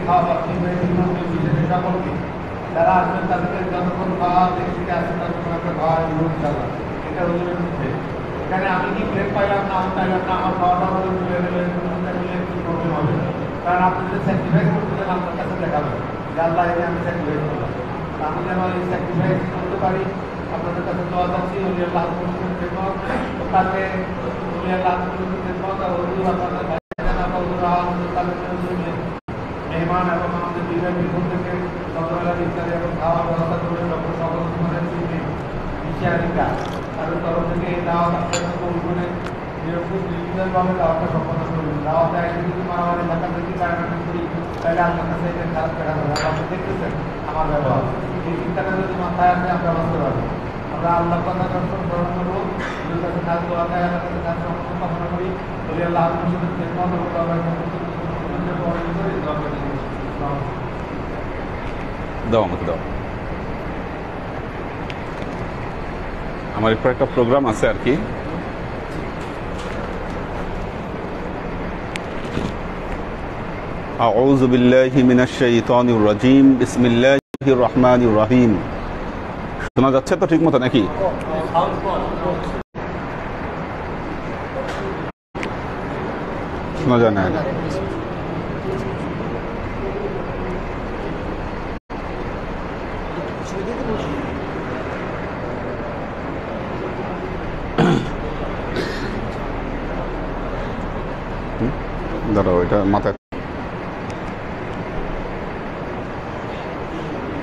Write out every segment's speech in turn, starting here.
খাওয়া সকলকে যারা আসবেন তাদেরকে যতক্ষণ খাওয়া দেখতে আসবেন ততক্ষণ একটা খাওয়া ইনশাআল্লাহ। এটা হুজুরের মধ্যে এখানে আমি কি ব্রেক পাইলাম না আমি পাইলাম না আমার খাওয়াটা হলে তুলে নেবেন একটু প্রবলেম হবে, কারণ আপনি যদি স্যাক্রিফাইস করতে চান আপনার কাছে দেখাবেন যে আল্লাহ এনে আমি স্যাক্রিফাইস করলাম। আমি যেন এই স্যাক্রিফাইস করতে পারি আপনাদের কাছে দোয়া চাচ্ছি। উনি আল্লাহ তাকে উনি আল্লাহ মেহমান এবং আমাদের বিভাগ বিভোগ থেকে সকালবেলা ইত্যাদি এবং খাওয়ার ব্যবস্থা করে সকল বিষয়াধিকা তাদের তরফ থেকে এই দাওয়াত আপনাদের কবুল করে নিরঙ্কুশ নির্বিধানভাবে দাওয়াতটা সম্পন্ন করবেন। দাওয়াতে একদিন যদি মারামারি ঢাকা থেকে কারাকাটি করি তাহলে আপনার কাছে এটা খারাপ দেখা যাবে। আপনি দেখতেছেন আমার ব্যবহার, এই চিন্তাটা যদি মাথায় আসে আমরা বুঝতে পারবো। আমরা আল্লাহর কথা দর্শন গ্রহণ করবো, নিজের কাছে কাজ দোয়া দেয় আল্লাহর কাছে কাজ সম্পন্ন কামনা করি। বলি আল্লাহ আপনার সাথে খেদমত এবং দাও আমাকে দাও। আমার এরপর একটা প্রোগ্রাম আছে আর কি। আউযু বিল্লাহি মিনাশ শাইতানির রাজিম বিসমিল্লাহির রহমানির রহিম। শোনা যাচ্ছে তো ঠিক মতো নাকি? শোনা যায় না? দাঁড়াও, এটা মাথায়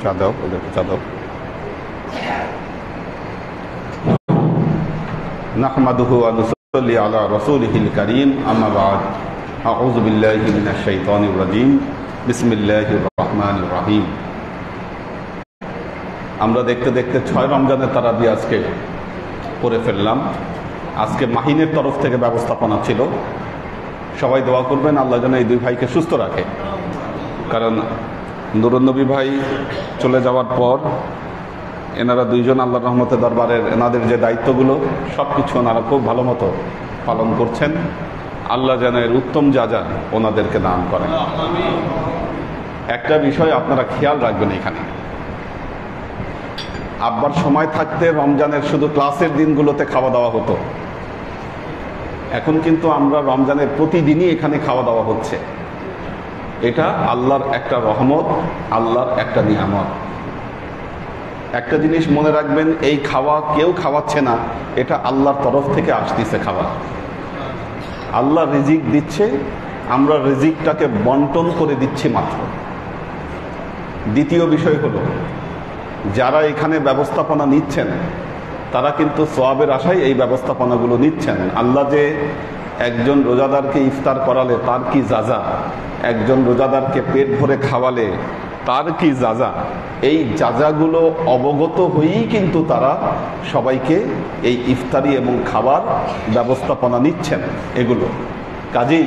চা দাও, ওদেরকে চা দাও। নাহমাদুহু ওয়া নুসাল্লি আলা রাসূলিহিল কারীম, আম্মা বা'দ। আউযু বিল্লাহি মিনাশ শাইতানির রাজীম, বিসমিল্লাহির রহমানির রহিম। আমরা দেখতে দেখতে 6 রমজানের তারাবি আজকে করে ফেললাম। আজকে মাহিনের তরফ থেকে ব্যবস্থাপনা ছিল। সবাই দোয়া করবেন আল্লাহ যেন এই 2 ভাইকে সুস্থ রাখে, কারণ নুরুন নবী ভাই চলে যাওয়ার পর এনারা 2 জন আল্লাহর রহমতের দরবারের এনাদের যে দায়িত্বগুলো সব কিছু ওনারা খুব ভালো মতো পালন করছেন। আল্লাহ যেন এর উত্তম যা ওনাদেরকে দান করেন। একটা বিষয় আপনারা খেয়াল রাখবেন, এখানে আব্বার সময় থাকতে রমজানের শুধু ক্লাসের দিনগুলোতে খাওয়া দাওয়া হতো। এখন কিন্তু আমরা রমজানের প্রতিদিনই এখানে খাওয়া দাওয়া হচ্ছে। এটা আল্লাহর একটা রহমত, আল্লাহর একটা নিয়ামত। একটা জিনিস মনে রাখবেন, এই খাওয়া কেউ খাওয়াচ্ছে না, এটা আল্লাহর তরফ থেকে আসতেছে খাবার। আল্লাহ রিজিক দিচ্ছে, আমরা রিজিকটাকে বন্টন করে দিচ্ছি মাত্র। দ্বিতীয় বিষয় হলো, যারা এখানে ব্যবস্থাপনা নিচ্ছেন তারা কিন্তু সওয়াবের আশায় এই ব্যবস্থাপনাগুলো নিচ্ছেন। আল্লাহ যে একজন রোজাদারকে ইফতার করালে তার কি যাজা, একজন রোজাদারকে পেট ভরে খাওয়ালে তার কি যাজা, এই যাজাগুলো অবগত হয়েই কিন্তু তারা সবাইকে এই ইফতারি এবং খাবার ব্যবস্থাপনা নিচ্ছেন এগুলো। কাজেই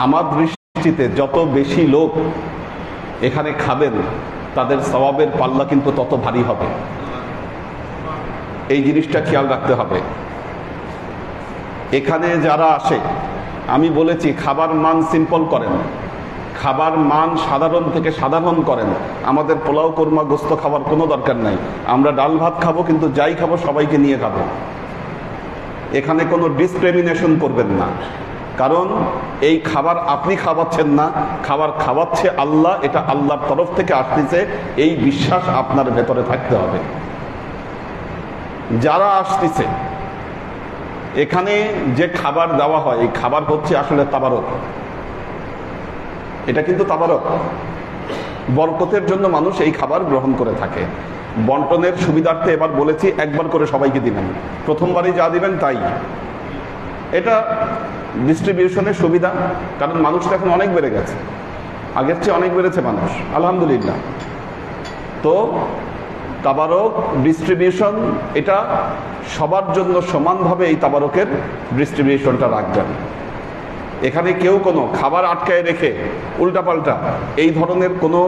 আমার দৃষ্টিতে যত বেশি লোক এখানে খাবেন তাদের সওয়াবের পাল্লা কিন্তু তত ভারী হবে। এই জিনিসটা খেয়াল রাখতে হবে। এখানে যারা আসে, আমি বলেছি খাবার মান সিম্পল করেন, খাবার মান সাধারণ থেকে সাধারণ করেন। আমাদের পোলাও কোরমা গোস্ত খাবার কোনো দরকার নাই। আমরা ডাল ভাত খাবো, কিন্তু যাই খাবো সবাইকে নিয়ে খাবো। এখানে কোনো ডিসক্রিমিনেশন করবেন না, কারণ এই খাবার আপনি খাওয়াচ্ছেন না, খাবার খাওয়াচ্ছে আল্লাহ। এটা আল্লাহর তরফ থেকে আসতেছে, এই বিশ্বাস আপনার ভেতরে থাকতে হবে। যারা আসতেছে এখানে যে খাবার দেওয়া হয়, এই খাবার হচ্ছে আসলে তাবারক। এটা কিন্তু তাবারক, বরকতের জন্য মানুষ এই খাবার গ্রহণ করে থাকে। বন্টনের সুবিধার্থে এবার বলেছি একবার করে সবাইকে দিবেন, প্রথমবারই যা দিবেন তাই। এটা ডিস্ট্রিবিউশনের সুবিধা, কারণ মানুষটা এখন অনেক বেড়ে গেছে, আগের চেয়ে অনেক বেড়েছে মানুষ, আলহামদুলিল্লাহ। তো তাবারক ডিস্ট্রিবিউশন, এটা সবার জন্য সমানভাবে এই তাবারকের ডিস্ট্রিবিউশনটা রাখবেন। এখানে কেউ কোনো খাবার আটকায় রেখে উল্টাপাল্টা এই ধরনের কোনো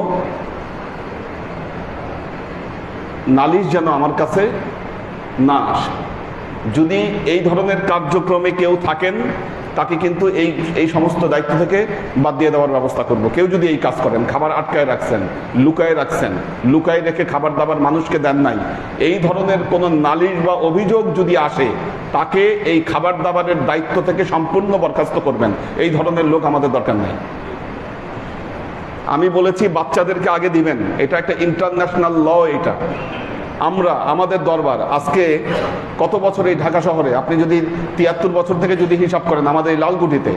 নালিশ যেন আমার কাছে না আসে। যদি এই ধরনের কার্যক্রমে কেউ থাকেন তাকে কিন্তু এই সমস্ত দায়িত্ব থেকে বাদ দিয়ে দেওয়ার ব্যবস্থা করব। কেউ যদি এই কাজ করেন, খাবার আটকায় রাখছেন, লুকায় রেখে খাবার দাবার মানুষকে দেন নাই, এই ধরনের কোনো নালিশ বা অভিযোগ যদি আসে, তাকে এই খাবার দাবারের দায়িত্ব থেকে সম্পূর্ণ বরখাস্ত করবেন। এই ধরনের লোক আমাদের দরকার নেই। আমি বলেছি বাচ্চাদেরকে আগে দিবেন, এটা একটা ইন্টারন্যাশনাল ল। এটা আমরা আমাদের দরবার আজকে কত বছর এই ঢাকা শহরে, আপনি যদি ৭৩ বছর থেকে যদি হিসাব করেন আমাদের এই লালকুঠিতে,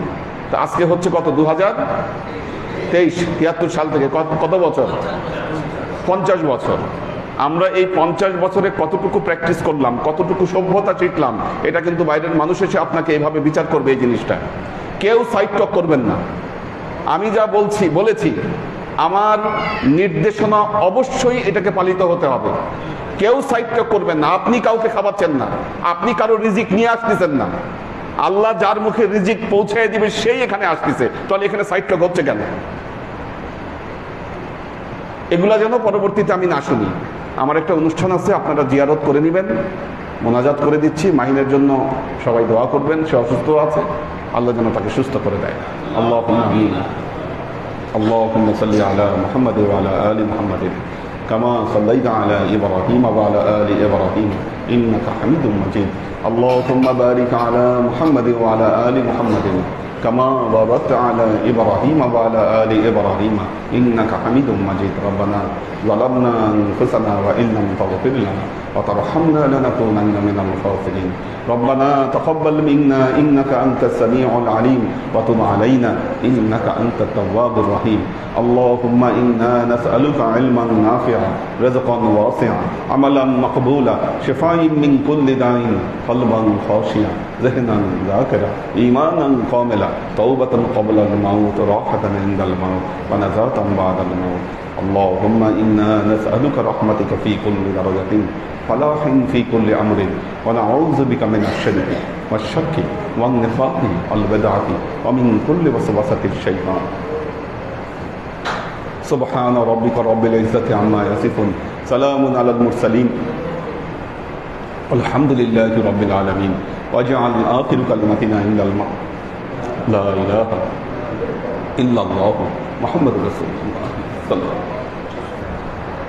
তা আজকে হচ্ছে কত, 2023, ৭৩ সাল থেকে কত বছর, 50 বছর। আমরা এই 50 বছরে কতটুকু প্র্যাকটিস করলাম, কতটুকু সভ্যতা শিখলাম, এটা কিন্তু বাইরের মানুষ এসে আপনাকে এইভাবে বিচার করবে। এই জিনিসটা কেউ সাইড টক করবেন না। আমি যা বলেছি আমার নির্দেশনা অবশ্যই এটাকে পালিত হতে হবে। কেউ সাইড টক করবেন না। আপনি কাউকে খাওয়াচ্ছেন না, আপনি কারো রিজিক নিয়ে আসতেছেন না। আল্লাহ যার মুখে রিজিক পৌঁছায় দিবে সেই এখানে আসতেছে, তাহলে এখানে সাইড টক হচ্ছে কেন? এগুলা যেন পরবর্তীতে আমি না শুনি। আমার একটা অনুষ্ঠান আছে, আপনারা জিয়ারত করে নেবেন, মোনাজাত করে দিচ্ছি। মাহিনের জন্য সবাই দোয়া করবেন, সে অসুস্থ আছে, আল্লাহ যেন তাকে সুস্থ করে দেয়। আল্লাহুম্মা আমিন। আল্লাহুম্মা সাল্লি আলা মুহাম্মাদ ওয়া আলা আলি মুহাম্মাদ কামা সাল্লাইতা আলা ইব্রাহিম ওয়া আলা আলি ইব্রাহিম ইন্নাকা হামিদুম মাজিদ। আল্লাহুম্মা বারিক আলা মুহাম্মাদ ওয়া আলা আলি মুহাম্মাদ كما باركت على إبراهيم وعلى آل إبراهيم إنك حميد مجيد. ربنا ظلمنا أنفسنا وإن لم تغفر لنا وترحمنا لنكونن من الخاسرين. ربنا تقبل منا إنك أنت السميع العليم وتب علينا إنك أنت التواب الرحيم. اللهم إنا نسألك علما نافعا رزقا واسعا عملا مقبولا شفاء من كل داء قلبا خاشعا ذهنا ذاكرا إيمانا كاملا توبة قبل الموت راحة عند الموت ونجاة بعد الموت. اللهم إنا نسألك رحمتك في كل درجة فلاح في كل أمر ونعوذ بك من الشرك والشك والنفاق والبدعة ومن كل وسوسة الشيطان. سبحان ربك رب العزة عما يصفون سلام على المرسلين والحمد لله رب العالمين. واجعل آخر كلمتنا عند الموت لا إله إلا الله محمد رسول الله صلى الله عليه وسلم.